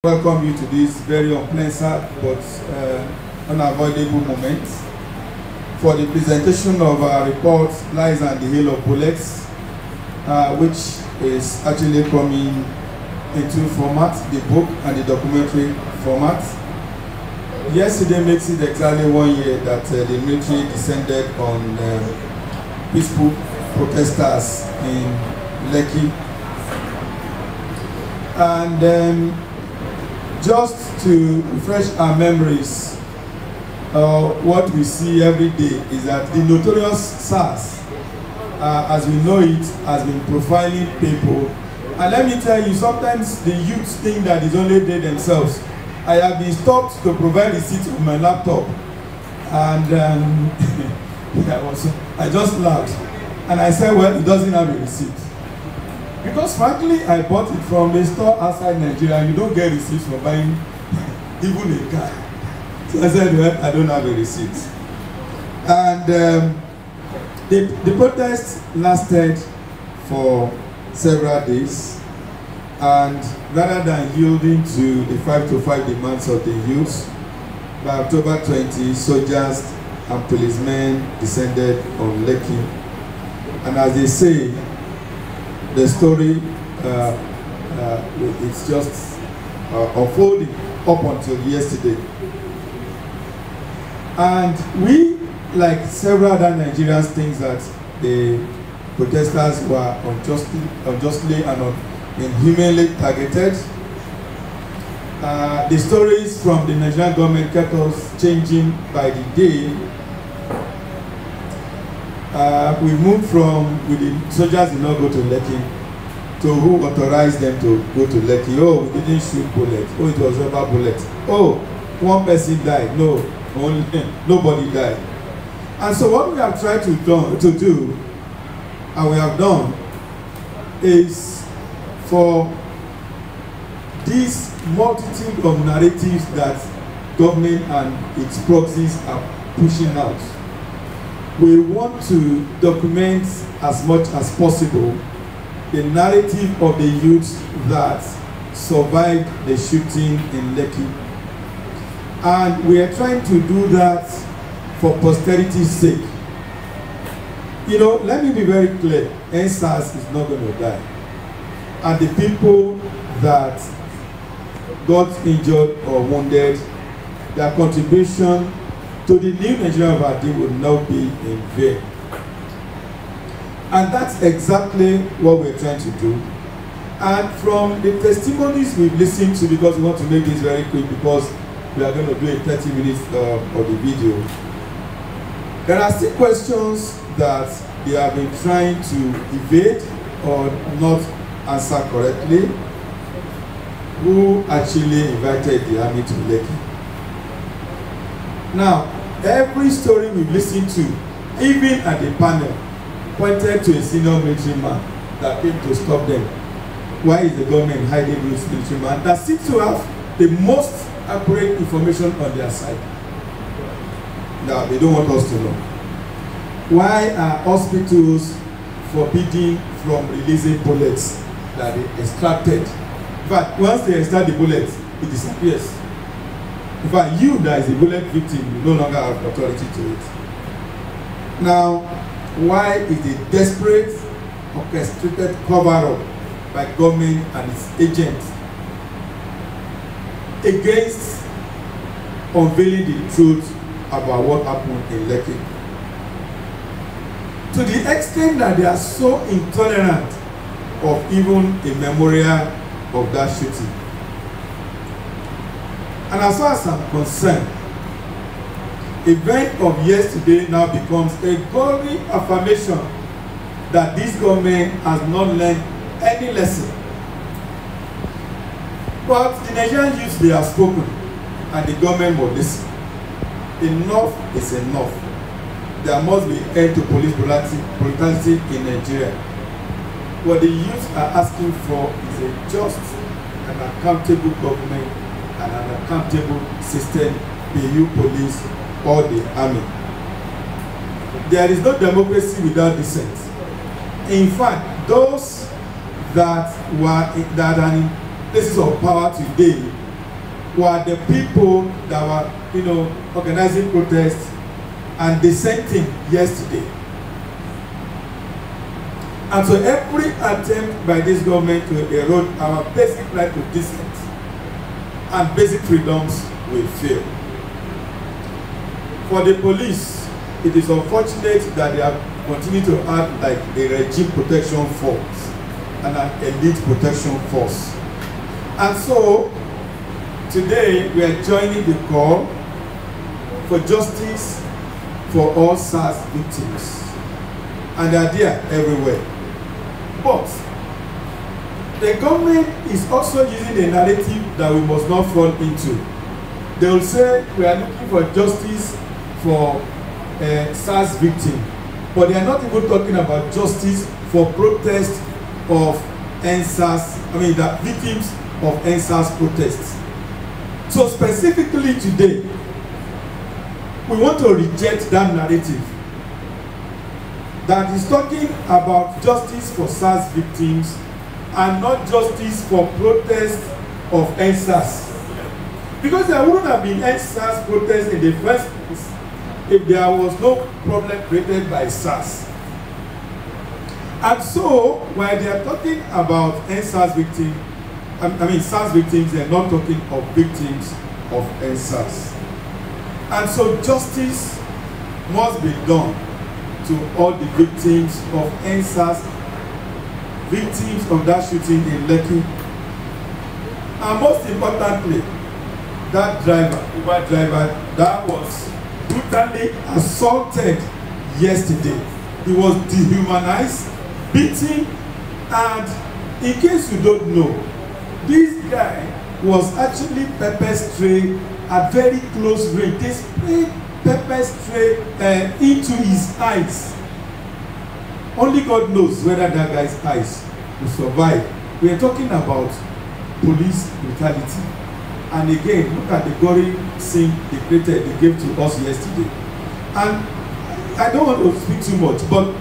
welcome you to this very unpleasant but unavoidable moment for the presentation of our report, Lies and the Hail of Bullets, which is actually coming in two formats, the book and the documentary format. Yesterday makes it exactly 1 year that the military descended on peaceful protesters in Lekki. And just to refresh our memories, what we see every day is that the notorious SARS, as we know it, has been profiling people. And let me tell you, sometimes the youth think that it's only they themselves. I have been stopped to provide receipts on my laptop, and I just laughed, and I said, well, it doesn't have a receipt. Because frankly, I bought it from a store outside Nigeria, and you don't get receipts for buying even a car. So I said, well, I don't have a receipt. And the protest lasted for several days, and rather than yielding to the 5-to-5 demands of the youth, by October 20, soldiers and policemen descended on Lekki. And as they say, the story it's just unfolding up until yesterday. And we, like several other Nigerians, think that the protesters were unjustly and inhumanly targeted. The stories from the Nigerian government kept us changing by the day. We moved from, with the soldiers did not go to Lekki, to who authorized them to go to Lekki. Oh, we didn't shoot bullets. Oh, it was rubber bullets. Oh, one person died. No, nobody died. And so what we have tried to do, and we have done, is for this multitude of narratives that government and its proxies are pushing out. We want to document as much as possible the narrative of the youth that survived the shooting in Lekki. And we are trying to do that for posterity's sake. You know, let me be very clear, NSAS is not going to die. And the people that got injured or wounded, their contribution to the new Nigeria of our day will not be in vain. And that's exactly what we're trying to do. And from the testimonies we've listened to, because we want to make this very quick, because we are going to do a 30 minutes of the video, there are still questions that they have been trying to evade or not answer correctly. Who actually invited the army to Lekki? Now, every story we've listened to, even at the panel, pointed to a senior military man that came to stop them. Why is the government hiding this military man that seems to have the most accurate information on their side? Now, they don't want us to know. Why are hospitals forbidden from releasing bullets that they extracted? In fact, once they extract the bullet, it disappears. In fact, you that is a bullet victim, you no longer have authority to it. Now, why is the desperate, orchestrated cover-up by government and its agents against unveiling the truth about what happened in Lekki? To the extent that they are so intolerant of even a memorial of that shooting. And as far as I'm concerned, the event of yesterday now becomes a gory affirmation that this government has not learned any lesson. But the Nigerian youth, they have spoken, and the government will listen. Enough is enough. There must be an end to police brutality in Nigeria. What the youth are asking for is a just and accountable government and an accountable system, be you police or the army. There is no democracy without dissent. In fact, those that are in places of power today were the people that were, you know, organizing protests and dissenting yesterday. And so every attempt by this government to erode our basic right to dissent and basic freedoms will fail. For the police, it is unfortunate that they have continued to act like a regime protection force and an elite protection force. And so, today we are joining the call for justice for all SARS victims. And they are there everywhere. But the government is also using a narrative that we must not fall into. They will say we are looking for justice for SARS victims, but they are not even talking about justice for protest of NSAS, I mean the victims of NSAS protests. So specifically today, we want to reject that narrative that is talking about justice for SARS victims and not justice for protest of NSAS. Because there wouldn't have been NSAS protests in the first place if there was no problem created by SARS. And so, while they are talking about NSAS victims, I mean SARS victims, they are not talking of victims of NSAS. And so justice must be done to all the victims of NSAS, victims of that shooting in Lekki. And most importantly, that driver, Uber driver, that was brutally assaulted yesterday. He was dehumanized, beaten, and in case you don't know, this guy was actually pepper sprayed at very close range. They sprayed pepper spray into his eyes. Only God knows whether that guy's eyes will survive. We are talking about police brutality. And again, look at the gory scene they gave to us yesterday. And I don't want to speak too much, but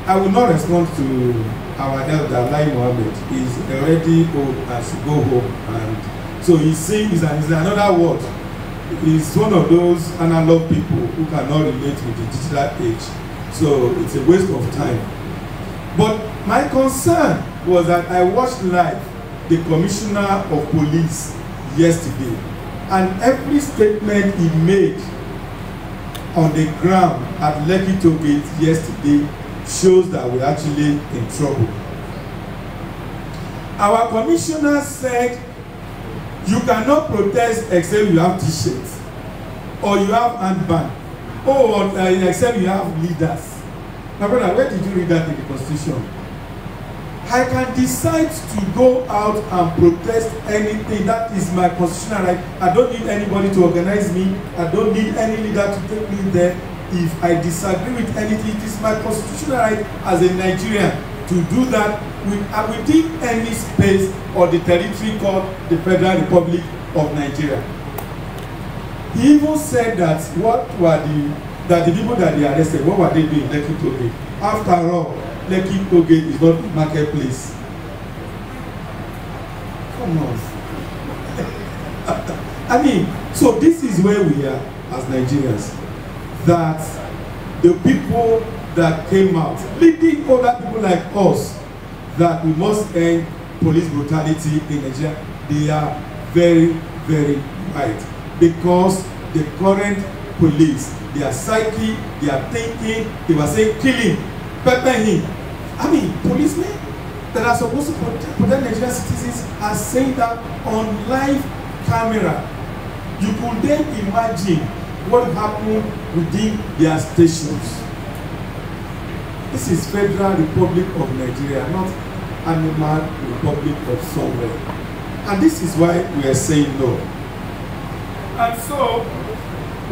I will not respond to our elder, Lai Mohammed. He's already old and should go home. And so he's saying, is another word. He's one of those analog people who cannot relate with the digital age. So it's a waste of time. But my concern was that I watched live the Commissioner of Police yesterday, and every statement he made on the ground at Lekki Toll Gate yesterday shows that we're actually in trouble. Our commissioner said you cannot protest except you have t-shirts or you have handband or except you have leaders. My brother, where did you read that in the Constitution? I can decide to go out and protest anything. That is my constitutional right. I don't need anybody to organize me. I don't need any leader to take me there. If I disagree with anything, it is my constitutional right as a Nigerian to do that within any space or the territory called the Federal Republic of Nigeria. He even said that the people that they arrested, what were they doing in Lekki Toll Gate? After all, Lekki Toll Gate is not a marketplace. Come on. I mean, so this is where we are as Nigerians. That the people that came out, leading other people like us, that we must end police brutality in Nigeria, they are very, very right. Because the current police, their psyche, their thinking, they were saying kill him, pepper him. I mean, policemen that are supposed to protect Nigerian citizens are saying that on live camera. You could then imagine what happened within their stations. This is Federal Republic of Nigeria, not Animal Republic of somewhere. And this is why we are saying no. And so,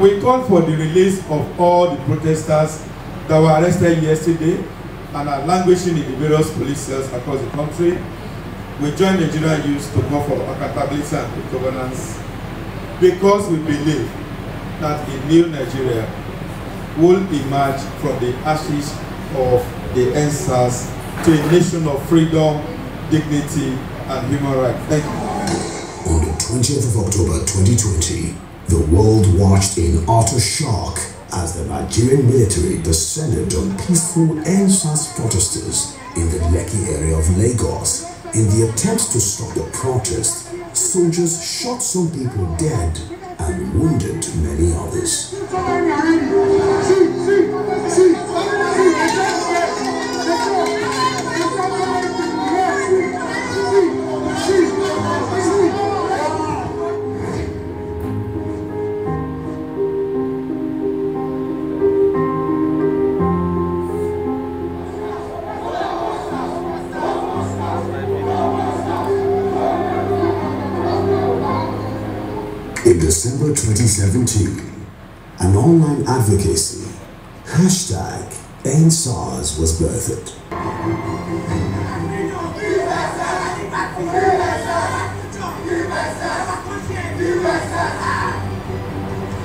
we call for the release of all the protesters that were arrested yesterday and are languishing in the various police cells across the country. We join Nigerian youth to call for accountability and good governance because we believe that a new Nigeria will emerge from the ashes of the NSAS to a nation of freedom, dignity, and human rights. Thank you. 20th of October 2020, the world watched in utter shock as the Nigerian military descended on peaceful NSAS protesters in the Lekki area of Lagos. In the attempt to stop the protest, soldiers shot some people dead and wounded many others. In December 2017, an online advocacy, #EndSARS, was birthed.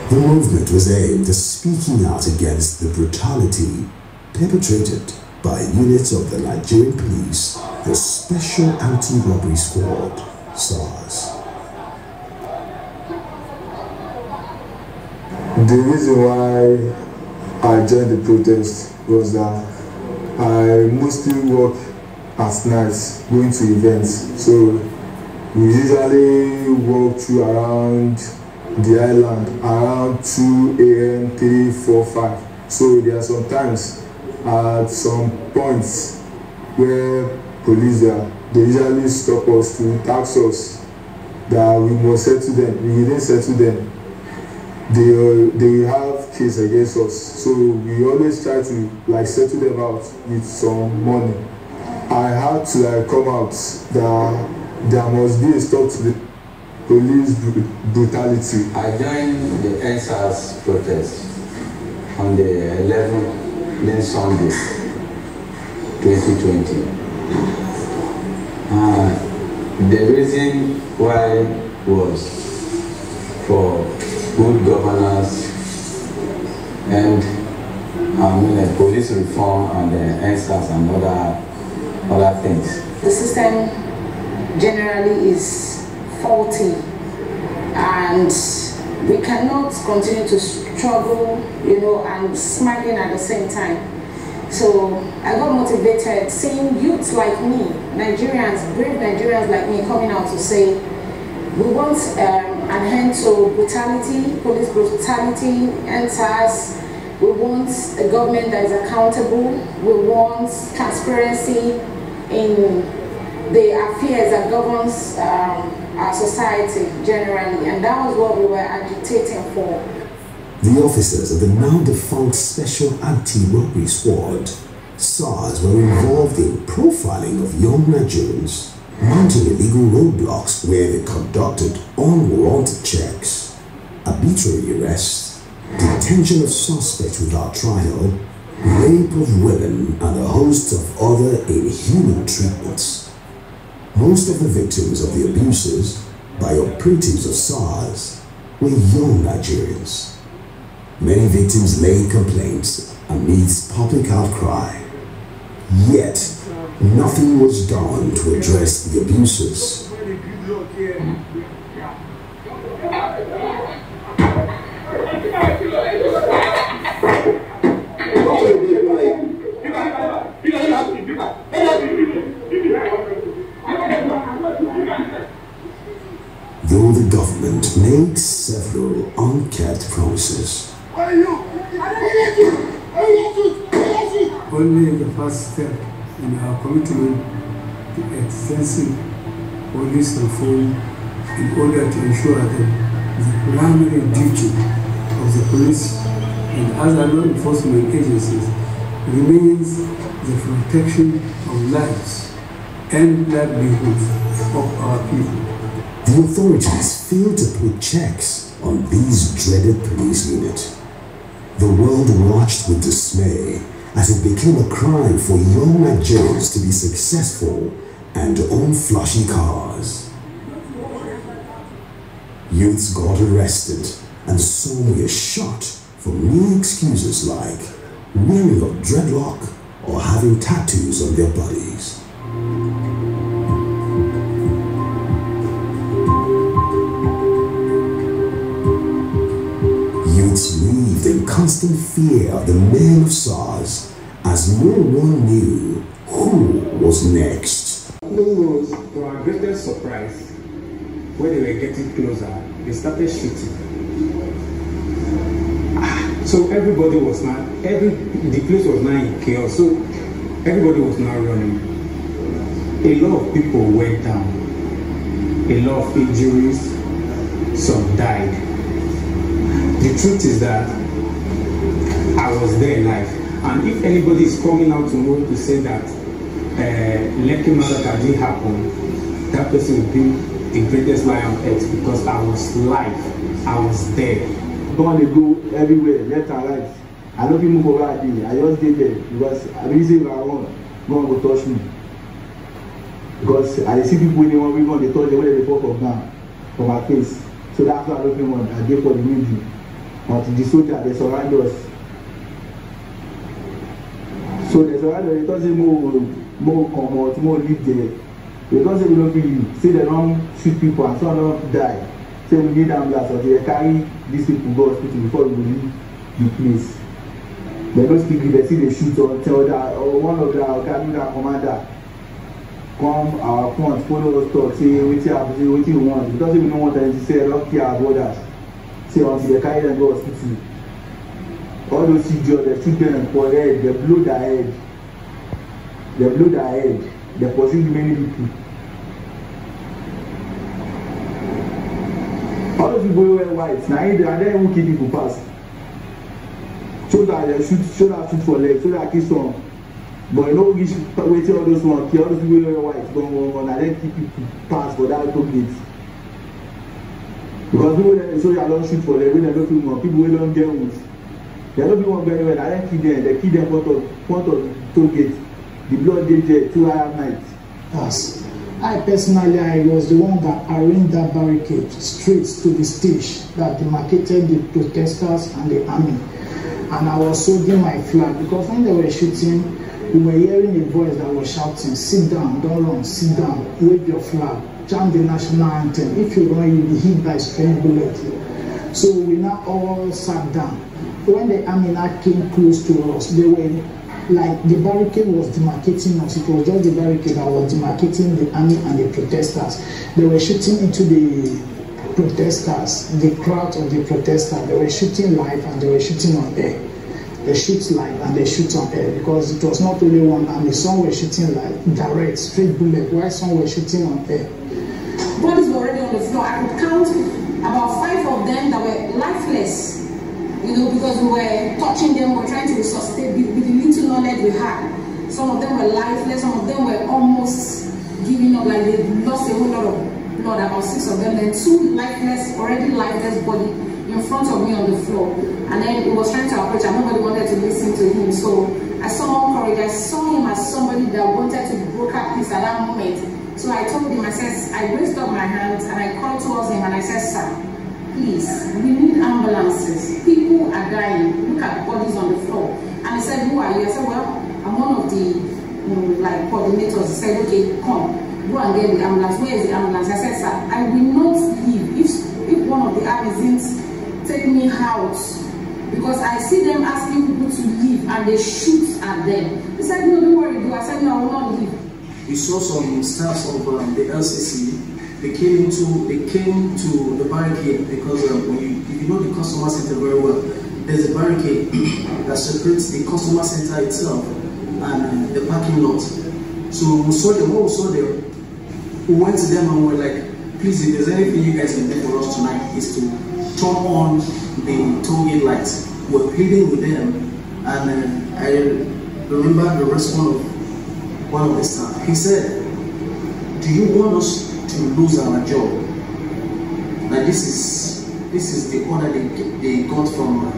The movement was aimed at speaking out against the brutality perpetrated by units of the Nigerian police, the Special Anti-Robbery Squad, SARS. The reason why I joined the protest was that I mostly work at night going to events. So we usually walk through around the island around 2 a.m., 3, 4, 5. So there are some times at some points where police are, they usually stop us to tax us that we must settle them. If we didn't settle them, they have case against us, so we always try to settle them out with some money. I had to come out that there must be a stop to the police brutality. I joined the NSAS protest on the 11th Sunday 2020. The reason why was for good governance and police reform and NSAS and other things. The system generally is faulty, and we cannot continue to struggle, and smiling at the same time. So I got motivated seeing youths like me, Nigerians, brave Nigerians like me, coming out to say, we want an end to brutality, police brutality, NSAS. We want a government that is accountable. We want transparency in the affairs that governs our society generally, and that was what we were agitating for. The officers of the now defunct Special Anti-Robbery Squad, SARS, were involved in profiling of young Nigerians, mounting illegal roadblocks where they conducted unwarranted checks, arbitrary arrests, detention of suspects without trial, rape of women, and a host of other inhuman treatments. Most of the victims of the abuses by operatives of SARS were young Nigerians. Many victims laid complaints amidst public outcry. Yet, nothing was done to address the abuses. Though the government made several unkept promises, only the first step in our commitment to extensive police reform in order to ensure that the primary duty of the police and other law enforcement agencies remains the protection of lives and livelihoods of our people. The authorities failed to put checks on these dreaded police units. The world watched with dismay as it became a crime for young Nigerians to be successful and own flashy cars. Youths got arrested and some were shot for mere excuses like wearing a dreadlock or having tattoos on their bodies. Youths lived in constant fear of the men of SARS, as no one knew who was next. Those to our greatest surprise, when they were getting closer, they started shooting. So everybody was now, the place was now in chaos. So everybody was now running. A lot of people went down. A lot of injuries. Some died. The truth is that I was there live. And if anybody is coming out tomorrow to say that Lekki massacre didn't happen, that person will be the greatest liar on earth, because I was live. I was there. Gone they go everywhere, left and right. I don't even move over at me. I just stay there because I really say if I want, no one will touch me. Because I see people when they want they touch them when they fall from my face. So that's why I don't want. I get for the military. Until the soldiers they surround us. So they surround us, they don't say more come out, more live there. They don't say we don't kill you. Say they don't shoot people and some don't die. Say we need ambulance or they carry these people go hospital before we leave the place. They don't speak, they see they shoot or tell that or one of the commander come our front, follow us talk, say what you want. Because we don't want them to say I don't care about that. Say until they carry them go hospital. All those CJs, they shoot them for head, they blow their head. They blow their head. They pursue many people. All those people wear white. Now they are there who kill people fast. So that they shoot for legs, so that kill some. But you know we wait all those ones, kill all those people wear white, go on, and then keep people pass for that to gate. Because people so they don't shoot for legs, when they don't feel more, people will don't get wounds. They don't be one very well, and then kill them, they kill them front of toll gate. The blood they there 2 hours night. Yes. I personally, I was the one that arranged that barricade straight to the stage that demarcated the protesters and the army. And I was holding my flag because when they were shooting, we were hearing a voice that was shouting, "Sit down, don't run, sit down, wave your flag, chant the national anthem. If you run, you'll be hit by a strange bullet." So we now all sat down. When the army now came close to us, they were like the barricade was demarcating us. It was just the barricade that was demarcating the army and the protesters. They were shooting into the protesters, the crowd of the protesters. They were shooting live and they were shooting on air. They shoot live and they shoot on air because it was not only one army. Some were shooting live, direct, straight bullet, while some were shooting on air. Bodies were already on the floor. I could count about 5 of them that were lifeless. You know, because we were touching them, we were trying to resuscitate with the little knowledge we had. Some of them were lifeless, some of them were almost giving up, like they lost a whole lot of blood, about 6 of them, then 2 lifeless, already lifeless body in front of me on the floor. And then he was trying to approach and nobody wanted to listen to him. So I saw courage, I saw him as somebody that wanted to broker peace at that moment. So I told him, I said, I raised up my hands and I called towards him and I said, "Sir, please, we need ambulances. People are dying. Look at the bodies on the floor." And he said, "Who are you?" I said, "Well, I'm one of the like coordinators." He said, "Okay, come, go and get the ambulance." "Where is the ambulance?" I said, "Sir, I will not leave if one of the armies didn't take me out, because I see them asking people to leave and they shoot at them." He said, "No, don't worry, do." I said, "No, I will not leave." We saw some staffs of the LCC. They came to the barricade because if you know the customer center very well, there's a barricade that separates the customer center itself and the parking lot. So we saw them. What we saw there, we went to them and we were like, "Please, if there's anything you guys can do for us tonight, is to turn on the toll gate lights." We're pleading with them, and I remember the response of one of the staff. He said, "Do you want us to lose our job?" Now this is the order they got from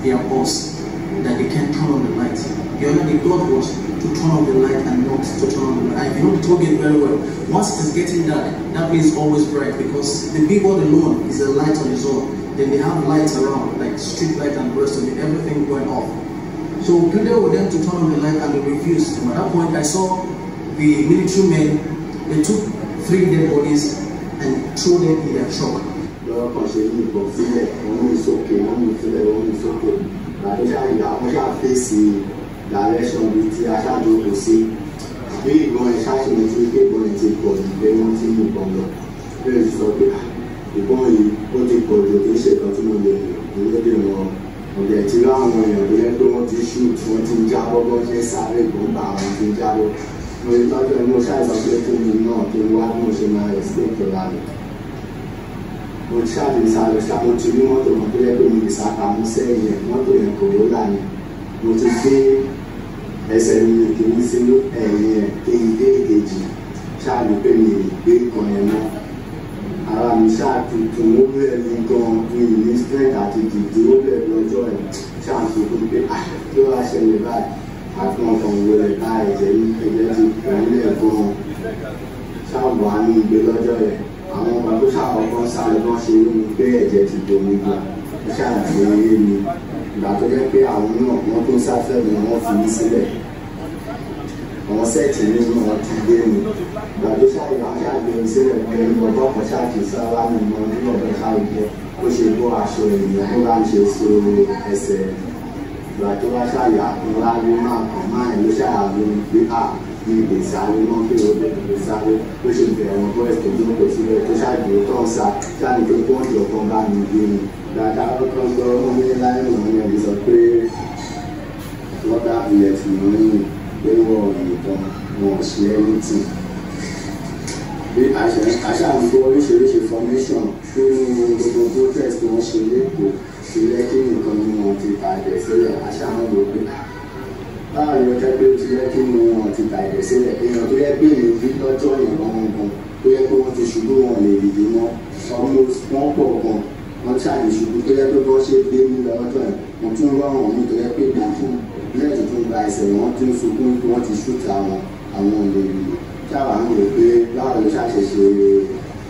their boss, that they can't turn on the light. The order they got was to turn on the light and not to turn on the light. And if you know the toll gate very well, once it is getting dark, that place is always bright because the billboard alone is a light on its own. Then they have lights around, like street light and the rest of it, everything going off. So we pleaded with them to turn on the light and they refused. And at that point I saw the military men, they took 3 dead bodies and threw them in their truck. The lọ́kàn ṣe ní ìbọn sílẹ̀ wọ́n mú ìsókè wọ́n mú sílẹ̀ wọ́n mú ìsókè àti ṣáàyà wọ́n ṣàfẹ́sì direction bíi tí aṣáájú kò sí bí ìbọn ẹ̀ ṣáàtúnṣe tí pé ìbọn ẹ̀ ti pọ̀ jù pé wọ́n ti mú ìbọn lọ bẹ́ẹ̀ sọ pé ìbọn yìí ó ti pọ̀ jù kì í ṣe kan tí mo lè lóde wọn ọ̀dẹ̀ tí láwọn èèyàn tó yẹ pé wọ́n ti shoot wọ́n ti jábọ́ bọ́ ṣe sáré ìbọn bá àwọn ti jábọ́ mo lè tọ́jú ẹ̀ mo ṣàìsàn pé kí mi náà kí n wá bí mo ṣe máa escape ọ̀la rẹ̀ mo ṣáàbì sáré mo ti rí mọ́tò kan tó yẹ pé mo lè sàkàmú sẹ́yìn ẹ̀ mọ́tò yẹn kò ló là ní mo ti gbé ẹsẹ̀ mi kìíní sínú ẹ̀yìn ẹ̀ kí n dé èkejì ṣáàbì pé mi gbé nǹkan yẹn mọ́ ara mi ṣáàtútù ó bẹ̀rẹ̀ ní gan mi ní strength àti dìde ó bẹ̀rẹ̀ lọ́jọ́ ẹ̀ ṣáàtútù pé kí ó wá ṣẹlẹ̀ báyìí àfihàn kan wo rẹ̀ bá ẹ̀jẹ̀ ti pẹ̀lẹ́ gan ṣáàbù àánú ìgbé lọ́jọ́ yẹn àwọn ọba tó ṣàkọ́kọ́ sáré bọ́n ṣe rí mi pé ẹ̀jẹ̀ ti domi gbà ó ṣàlàyé mi ìgbà tó jẹ́ pé àwọn náà wọ́n tó ń sáfẹ́ mi wọ́n fi mí sílẹ̀ àwọn sẹ́ẹ̀tì mi náà ti gbé mi ìgbà tó ṣàgbé mi sílẹ̀ pé ọgbọ́n kan ṣáàkì sára mi mọ nínú ọ̀dọ́ ṣáàgbé ó ṣe bó aṣọ ènìyàn tó bá ń ṣe so ẹsẹ̀ ìgbà tó wá ṣàyà ńlá ní máa kàn máa ń ló ṣàyàwó pé ní ìgbè sáré mọ́ kí ló bẹ̀rẹ̀ sáré ló ṣe bẹ̀rẹ̀ wọn bọ́ ẹ̀tọ́ tó ń pè síbẹ̀ tó ṣàgbé tó ń sa ṣáàní tó pọ́ǹdì ọ̀kan bá mi gbé mi dáadáa ó kàn gbọ́ ọmọ mi láyé wọn ní ẹni sọ pé water bullet ní pé wọ́n nìkan wọn ò ṣe anything bí aṣáàmúgbó oríṣiríṣi formation nínú gbogbo protest tí wọ́n ṣe lẹ́kọ̀ọ́ ti lẹ́kí nìkan ni wọ́n ti tàjẹ̀ sílẹ̀ aṣáàmúgbó pé báwo ni ó jẹ́ pé ó ti lẹ́kí ni wọ́n ti tàjẹ̀ sílẹ̀ èèyàn tó yẹ pé èmi bí lọ́jọ́ yẹn gbọ̀ngàn tó yẹ pé wọ́n ti ṣubú wọn lè dìde mọ́ wọ́n pọ̀ gan wọ́n ṣàlè ṣubú tó yẹ pé wọ́n ṣe gbé mi lọ́jọ́ yẹn wọ́n tún rọrùn mi tó yẹ pé bí fún lẹ́yìn tó ń gba ẹsẹ̀ wọ́n tún sunkún pé wọ́n ti ṣúta àwọn olè ṣáà ń rò pé báwo ló ṣàṣẹṣe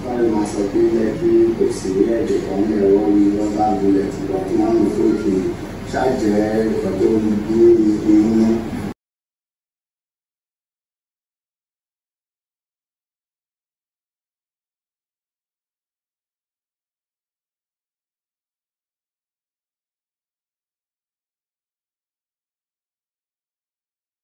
wọ́n lè máa sọ pé lẹ́kí kò sí ẹ̀jẹ̀ kan ní ẹ̀rọ ní rọ́bà bullet lọ tí wọ́n ń fòkè ṣáàjẹ́ ìkọ̀tọ́ ní inú